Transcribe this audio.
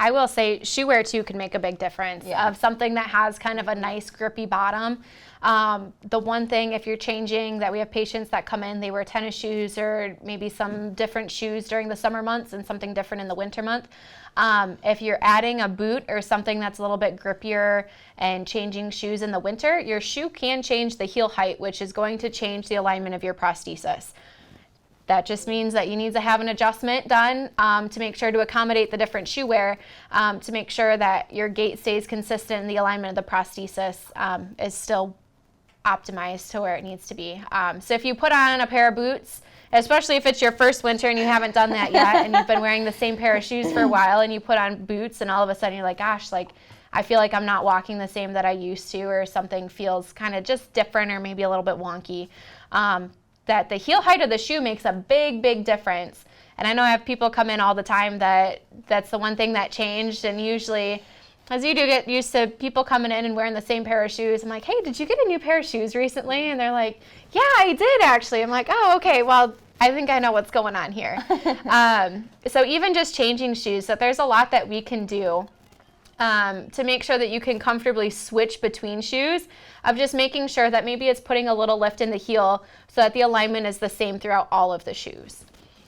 I will say shoe wear too can make a big difference. Of something that has kind of a nice grippy bottom. The one thing, if you're changing, that we have patients that come in, they wear tennis shoes or maybe some different shoes during the summer months and something different in the winter month. If you're adding a boot or something that's a little bit grippier and changing shoes in the winter, your shoe can change the heel height, which is going to change the alignment of your prosthesis. That just means that you need to have an adjustment done to make sure to accommodate the different shoe wear, to make sure that your gait stays consistent and the alignment of the prosthesis is still optimized to where it needs to be. So if you put on a pair of boots, especially if it's your first winter and you haven't done that yet and you've been wearing the same pair of shoes for a while and you put on boots and all of a sudden you're like, gosh, like I feel like I'm not walking the same that I used to, or something feels kind of just different or maybe a little bit wonky. That the heel height of the shoe makes a big, big difference. And I know I have people come in all the time that's the one thing that changed, and usually, as you do get used to people coming in and wearing the same pair of shoes, I'm like, hey, did you get a new pair of shoes recently? And they're like, yeah, I did actually. I'm like, oh, okay, well, I think I know what's going on here. So even just changing shoes, that there's a lot that we can do to make sure that you can comfortably switch between shoes, of just making sure that maybe it's putting a little lift in the heel so that the alignment is the same throughout all of the shoes.